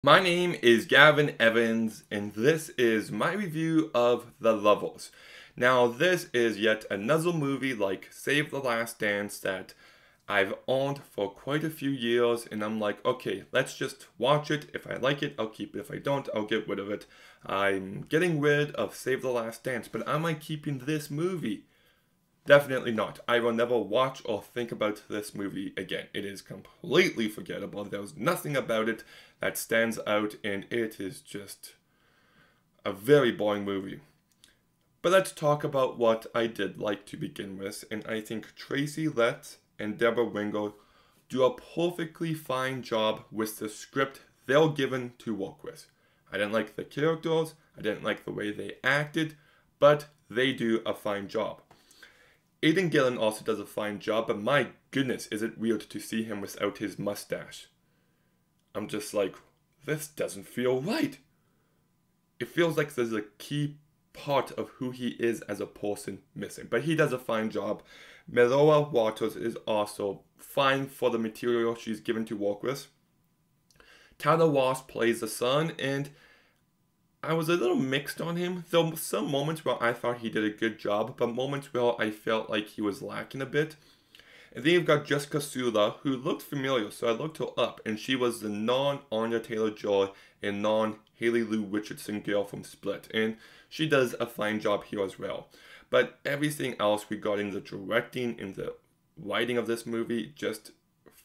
My name is Gavin Evans, and this is my review of The Lovers. Now, this is yet another movie like Save the Last Dance that I've owned for quite a few years, and I'm like, okay, let's just watch it. If I like it, I'll keep it. If I don't, I'll get rid of it. I'm getting rid of Save the Last Dance, but am I keeping this movie? Definitely not. I will never watch or think about this movie again. It is completely forgettable. There's nothing about it that stands out, and it is just a very boring movie. But let's talk about what I did like to begin with, and I think Tracy Letts and Deborah Winger do a perfectly fine job with the script they're given to work with. I didn't like the characters, I didn't like the way they acted, but they do a fine job. Aidan Gillen also does a fine job, but my goodness, is it weird to see him without his mustache. I'm just like, this doesn't feel right. It feels like there's a key part of who he is as a person missing, but he does a fine job. Meloa Waters is also fine for the material she's given to work with. Tyler Ross plays the son, and I was a little mixed on him. There were some moments where I thought he did a good job, but moments where I felt like he was lacking a bit. And then you've got Jessica Sula, who looked familiar, so I looked her up, and she was the non-Anya Taylor-Joy and non-Haley Lou Richardson girl from Split, and she does a fine job here as well. But everything else regarding the directing and the writing of this movie just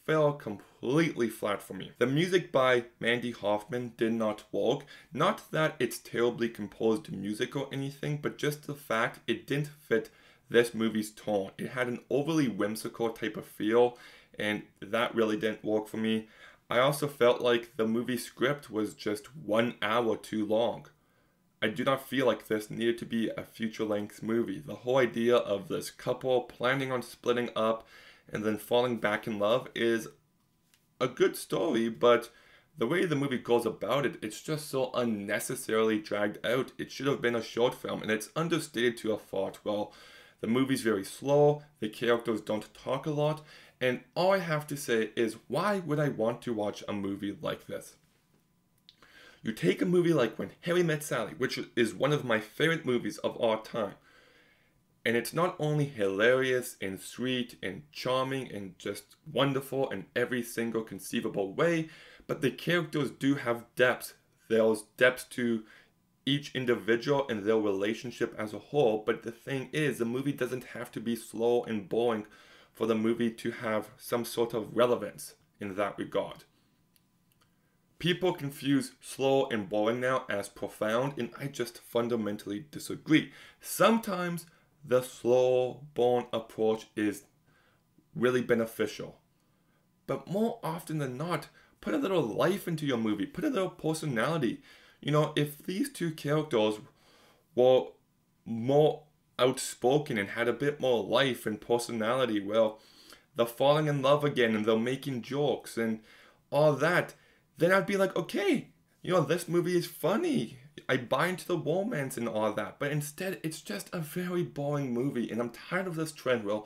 fell completely flat for me. The music by Mandy Hoffman did not work. Not that it's terribly composed music or anything, but just the fact it didn't fit this movie's tone. It had an overly whimsical type of feel, and that really didn't work for me. I also felt like the movie script was just 1 hour too long. I do not feel like this needed to be a feature-length movie. The whole idea of this couple planning on splitting up and then falling back in love is a good story, but the way the movie goes about it, it's just so unnecessarily dragged out. It should have been a short film, and it's understated to a fault. Well, the movie's very slow, the characters don't talk a lot, and all I have to say is, why would I want to watch a movie like this? You take a movie like When Harry Met Sally, which is one of my favorite movies of all time, and it's not only hilarious and sweet and charming and just wonderful in every single conceivable way, but the characters do have depth. There's depth to each individual and their relationship as a whole, but the thing is, the movie doesn't have to be slow and boring for the movie to have some sort of relevance in that regard. People confuse slow and boring now as profound, and I just fundamentally disagree. Sometimes the slow burn approach is really beneficial. But more often than not, put a little life into your movie, put a little personality. You know, if these two characters were more outspoken and had a bit more life and personality, well, they're falling in love again and they're making jokes and all that, then I'd be like, okay, you know, this movie is funny. I buy into the romance and all that, but instead it's just a very boring movie, and I'm tired of this trend where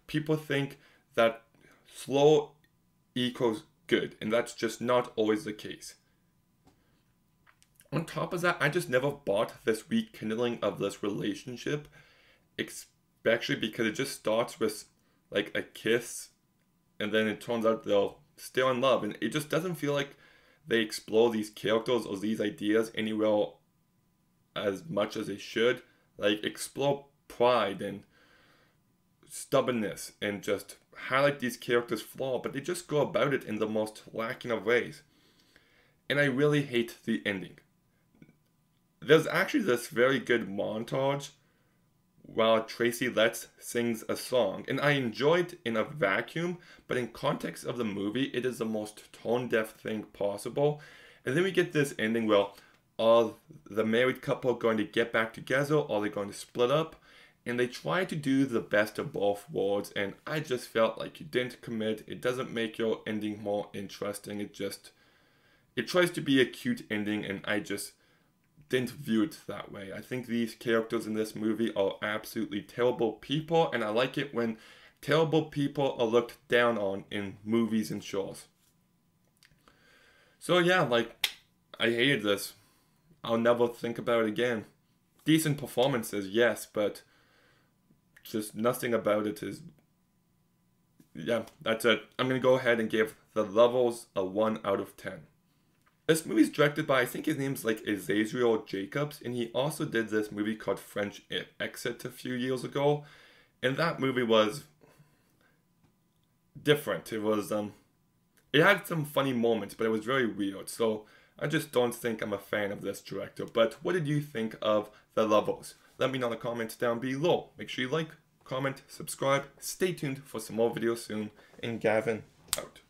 people think that slow equals good, and that's just not always the case. On top of that, I just never bought this rekindling of this relationship, especially because it just starts with like a kiss, and then it turns out they'll still in love, and it just doesn't feel like they explore these characters or these ideas anywhere as much as they should. Like, explore pride and stubbornness and just highlight these characters' flaw, but they just go about it in the most lacking of ways. And I really hate the ending. There's actually this very good montage while Tracy Letts sings a song, and I enjoy it in a vacuum, but in context of the movie, it is the most tone-deaf thing possible. And then we get this ending where are the married couple going to get back together, or are they going to split up? And they try to do the best of both worlds, and I just felt like you didn't commit. It doesn't make your ending more interesting. It tries to be a cute ending, and I just didn't view it that way. I think these characters in this movie are absolutely terrible people, and I like it when terrible people are looked down on in movies and shows. So yeah, like, I hated this. I'll never think about it again. Decent performances, yes, but just nothing about it is... Yeah, that's it. I'm going to go ahead and give The Levels a 1 out of 10. This movie is directed by, I think his name's like Azazel Jacobs, and he also did this movie called French Exit a few years ago. And that movie was different. It was, it had some funny moments, but it was very weird. So I just don't think I'm a fan of this director. But what did you think of The Levels? Let me know in the comments down below. Make sure you like, comment, subscribe. Stay tuned for some more videos soon. And Gavin, out.